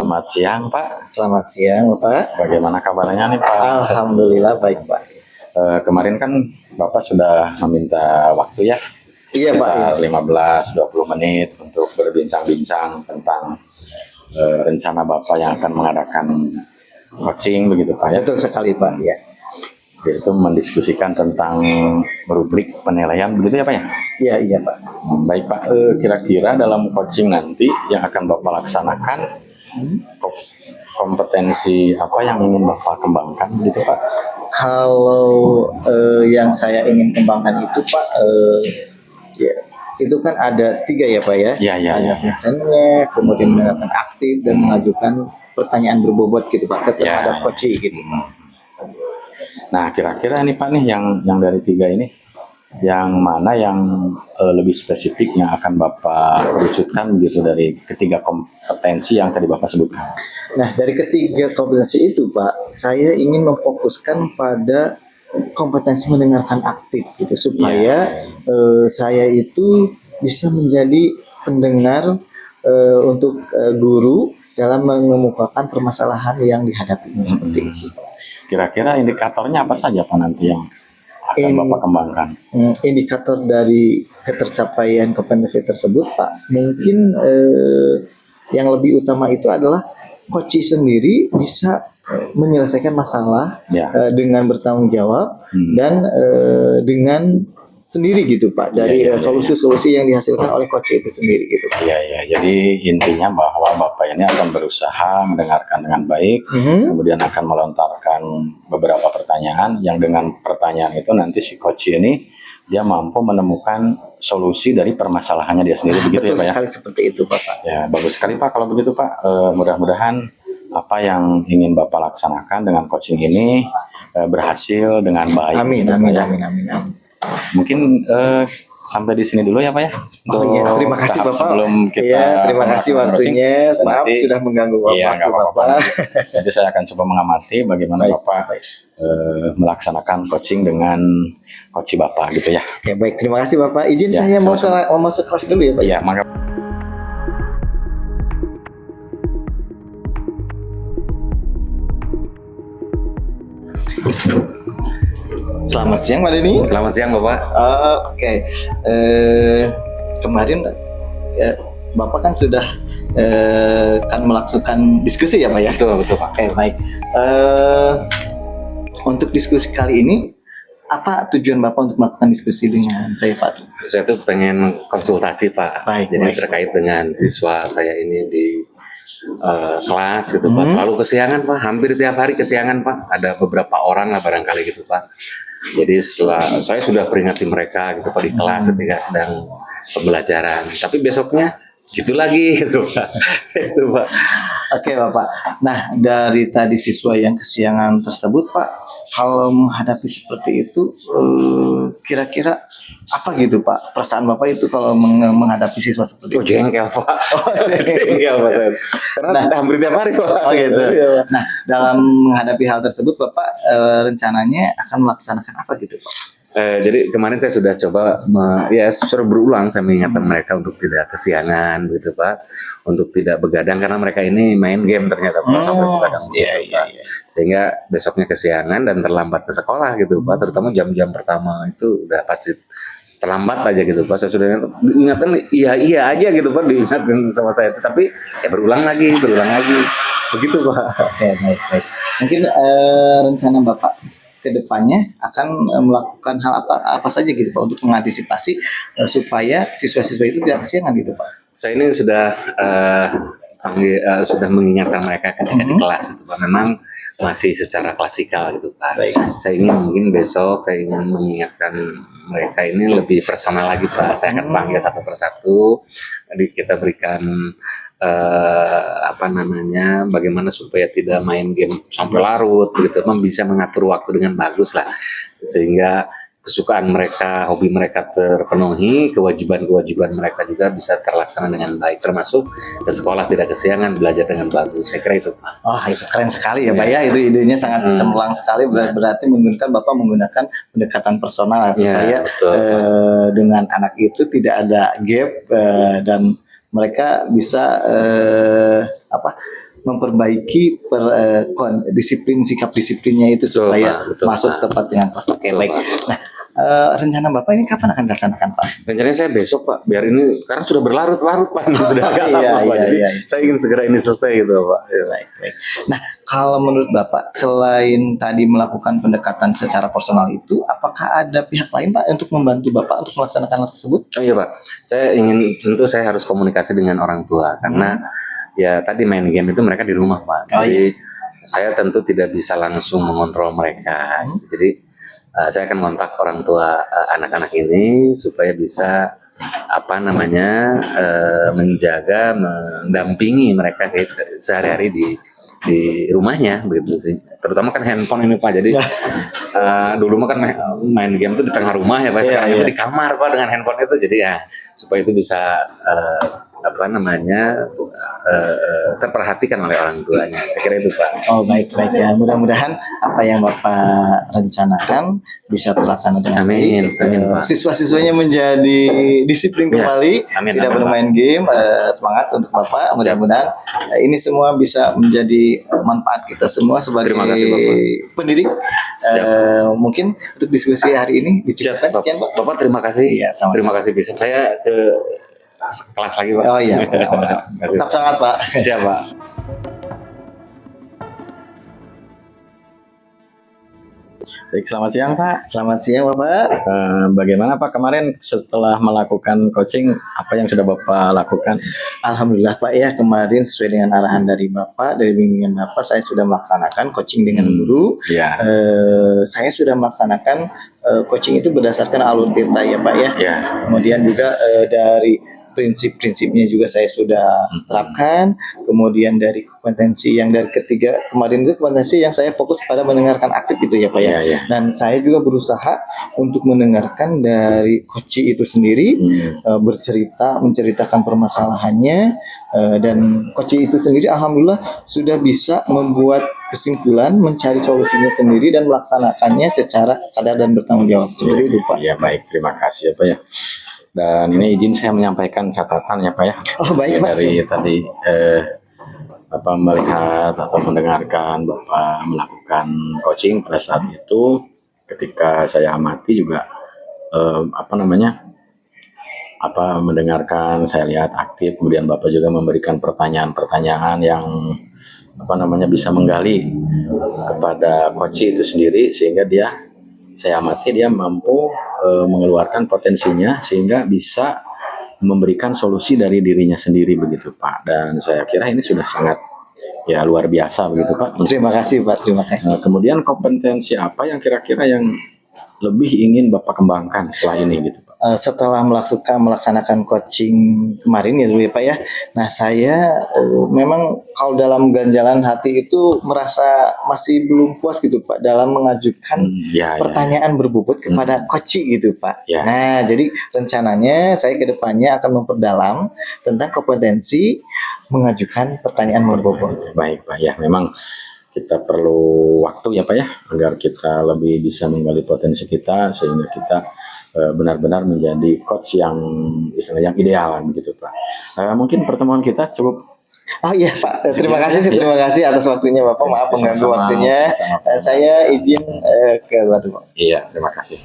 Selamat siang, Pak. Selamat siang, Bapak. Bagaimana kabarnya nih, Pak? Alhamdulillah baik, Pak. Kemarin kan Bapak sudah meminta waktu ya, Iya, Pak. sekitar 15-20 menit untuk berbincang-bincang tentang rencana Bapak yang akan mengadakan coaching begitu, Pak ya. Betul sekali, Pak. Ya. Yaitu mendiskusikan tentang rubrik penilaian begitu ya, Pak ya. Iya, Pak. Baik, Pak. Kira-kira dalam coaching nanti yang akan Bapak laksanakan, kompetensi apa yang ingin Bapak kembangkan gitu, Pak? Kalau yang saya ingin kembangkan itu, Pak, ya, itu kan ada 3 ya, Pak ya. Iya. Ada pesannya, kemudian mendengarkan aktif dan mengajukan pertanyaan berbobot gitu, Pak, terhadap coaching gitu. Nah, kira-kira nih Pak nih yang dari 3 ini, yang mana yang lebih spesifik yang akan Bapak wujudkan gitu dari ketiga kompetensi yang tadi Bapak sebutkan? Nah, dari ketiga kompetensi itu, Pak, saya ingin memfokuskan pada kompetensi mendengarkan aktif gitu, supaya saya itu bisa menjadi pendengar untuk guru dalam mengemukakan permasalahan yang dihadapi seperti itu. Kira-kira indikatornya apa saja Pak nanti yang akan Bapak kembangkan? Indikator dari ketercapaian kompetensi tersebut, Pak, mungkin yang lebih utama itu adalah coach sendiri bisa menyelesaikan masalah dengan bertanggung jawab dan dengan sendiri gitu, Pak, dari solusi-solusi yang dihasilkan oleh coach itu sendiri gitu. Iya. Jadi intinya bahwa Bapak ini akan berusaha mendengarkan dengan baik, kemudian akan melontarkan beberapa pertanyaan yang dengan pertanyaan itu nanti si coach ini dia mampu menemukan solusi dari permasalahannya dia sendiri, begitu ya Pak ya? Betul sekali seperti itu, Bapak. Ya, bagus sekali Pak kalau begitu Pak. Mudah-mudahan apa yang ingin Bapak laksanakan dengan coaching ini berhasil dengan baik. Amin. Mungkin sampai di sini dulu ya Pak ya. Terima kasih Bapak. Sebelum kita terima kasih waktunya. Maaf sudah mengganggu waktu Bapak. Jadi saya akan coba mengamati bagaimana Bapak melaksanakan coaching dengan coach Bapak gitu ya. Oke, baik. Terima kasih Bapak. Izin saya mau masuk kelas dulu ya Pak. Iya, mangga. Selamat siang Pak Denny. Selamat siang Bapak. Oke. Kemarin Bapak kan sudah kan melakukan diskusi ya Pak ya? Betul Pak. Oke, baik. Untuk diskusi kali ini, apa tujuan Bapak untuk melakukan diskusi dengan saya Pak? Saya tuh pengen konsultasi Pak. Jadi terkait dengan siswa saya ini di kelas gitu Pak. Selalu kesiangan Pak, hampir tiap hari kesiangan Pak. Ada beberapa orang lah barangkali gitu Pak. Jadi setelah saya sudah peringati mereka gitu Pak di kelas ketika sedang pembelajaran, tapi besoknya gitu lagi gitu Pak. Itu Pak. Oke Bapak. Nah, dari tadi siswa yang kesiangan tersebut Pak, kalau menghadapi seperti itu kira-kira apa gitu Pak perasaan Bapak itu kalau menghadapi siswa seperti itu? Jengkel Pak. Jengkel Pak. Karena hampir tiap hari Pak. Oh gitu. Nah, dalam menghadapi hal tersebut Bapak rencananya akan melaksanakan apa gitu Pak? Jadi kemarin saya sudah coba sudah berulang saya mengingatkan mereka untuk tidak kesiangan gitu Pak, untuk tidak begadang karena mereka ini main game ternyata Pak sampai begadang. Iya. Sehingga besoknya kesiangan dan terlambat ke sekolah gitu Pak, terutama jam-jam pertama itu udah pasti terlambat aja gitu Pak. Saya sudah ingatkan iya aja gitu Pak, diingatkan sama saya, tapi berulang lagi begitu Pak. Oke, baik. Mungkin rencana Bapak kedepannya akan melakukan hal apa saja gitu Pak untuk mengantisipasi supaya siswa-siswa itu tidak kesiangan gitu Pak. Saya ini sudah sudah mengingatkan mereka ketika di kelas gitu Pak. Memang masih secara klasikal gitu Pak. Saya ingin mungkin besok saya ingin mengingatkan mereka ini lebih personal lagi Pak. Saya akan panggil satu persatu. Jadi kita berikan bagaimana supaya tidak main game sampai larut begitu, bisa mengatur waktu dengan bagus lah, sehingga kesukaan mereka, hobi mereka terpenuhi, kewajiban mereka juga bisa terlaksana dengan baik, termasuk ke sekolah tidak kesiangan, belajar dengan bagus. Saya kira itu Pak. Oh, itu keren sekali ya Pak ya. Itu idenya sangat cemerlang sekali, berarti Bapak menggunakan pendekatan personal supaya dengan anak itu tidak ada gap dan mereka bisa memperbaiki disiplin, sikap disiplinnya itu Betul, supaya Pak. Betul, masuk Pak. tepat dengan pas. Oke, Betul, baik. Pak. Nah, rencana Bapak ini kapan akan dilaksanakan, Pak? Rencananya saya besok Pak, biar ini karena sudah berlarut-larut Pak, ini sudah agak lama Iya, Pak. iya, Jadi iya. saya ingin segera ini selesai gitu Pak. Ya. Baik, baik. Nah, kalau menurut Bapak, selain tadi melakukan pendekatan secara personal itu, apakah ada pihak lain Pak untuk membantu Bapak untuk melaksanakan hal tersebut? Oh iya Pak, tentu saya harus komunikasi dengan orang tua karena ya tadi main game itu mereka di rumah Pak. Oh, Jadi saya tentu tidak bisa langsung mengontrol mereka. Jadi saya akan kontak orang tua anak-anak ini supaya bisa menjaga, mendampingi mereka sehari-hari di rumahnya begitu sih. Terutama kan handphone ini Pak. Jadi dulu mah kan main game itu di tengah rumah ya Pak. Sekarang itu di kamar Pak dengan handphone itu. Jadi ya supaya itu bisa terperhatikan oleh orang tuanya. Saya kira itu Pak. Oh, baik, baik ya. Mudah-mudahan apa yang Bapak rencanakan bisa terlaksana dengan Amin, baik. amin, Pak. Siswa-siswanya menjadi disiplin Ya, kembali, amin, tidak amin, bermain game. Semangat untuk Bapak. Mudah-mudahan ini semua bisa menjadi manfaat kita semua sebagai Terima kasih, Bapak. pendidik. Mungkin untuk diskusi hari ini Siap, dicukupkan sekian, Pak. Bapak terima kasih. Iya, sama-sama. Terima kasih bisa saya ke kelas lagi Pak. Oh iya, Terima kasih. tetap semangat Pak. Siap Pak. Baik, selamat siang Pak. Selamat siang Bapak. Bagaimana Pak kemarin setelah melakukan coaching, apa yang sudah Bapak lakukan? Alhamdulillah Pak ya, kemarin sesuai dengan arahan dari Bapak, dari bimbingan Bapak, saya sudah melaksanakan coaching dengan guru. Ya, Saya sudah melaksanakan coaching itu berdasarkan alur tirta ya Pak ya. ya. Kemudian juga dari prinsip-prinsipnya juga saya sudah terapkan. Kemudian dari kompetensi yang dari ketiga kemarin itu kompetensi yang saya fokus pada mendengarkan aktif itu ya Pak ya. Iya, iya. Dan saya juga berusaha untuk mendengarkan dari coach itu sendiri, menceritakan permasalahannya, dan coach itu sendiri alhamdulillah sudah bisa membuat kesimpulan, mencari solusinya sendiri dan melaksanakannya secara sadar dan bertanggung jawab. Seperti itu Pak. Ya, baik, terima kasih ya Pak ya. Dan ini izin saya menyampaikan catatan ya Pak ya. Oh baik Pak. Dari tadi Bapak melihat atau mendengarkan Bapak melakukan coaching pada saat itu, ketika saya amati juga mendengarkan, saya lihat aktif, kemudian Bapak juga memberikan pertanyaan-pertanyaan yang bisa menggali kepada coach itu sendiri, sehingga saya amati dia mampu mengeluarkan potensinya sehingga bisa memberikan solusi dari dirinya sendiri begitu Pak. Dan saya kira ini sudah sangat ya luar biasa begitu Pak. Terima kasih Pak, terima kasih. Nah, kemudian kompetensi apa yang kira-kira yang lebih ingin Bapak kembangkan setelah ini gitu Pak? Setelah melaksanakan coaching kemarin ya Pak ya. Nah saya memang kalau dalam ganjalan hati itu merasa masih belum puas gitu Pak dalam mengajukan pertanyaan berbobot kepada coach gitu Pak. Ya. Nah jadi rencananya saya kedepannya akan memperdalam tentang kompetensi mengajukan pertanyaan berbobot. Baik Pak ya, memang kita perlu waktu ya Pak ya agar kita lebih bisa menggali potensi kita sehingga kita benar-benar menjadi coach yang istilahnya yang ideal begitu Pak. Mungkin pertemuan kita cukup. Oh iya Pak, terima kasih atas waktunya Bapak. Maaf mengganggu waktunya. Saya izin ke luar dulu. Iya, terima kasih.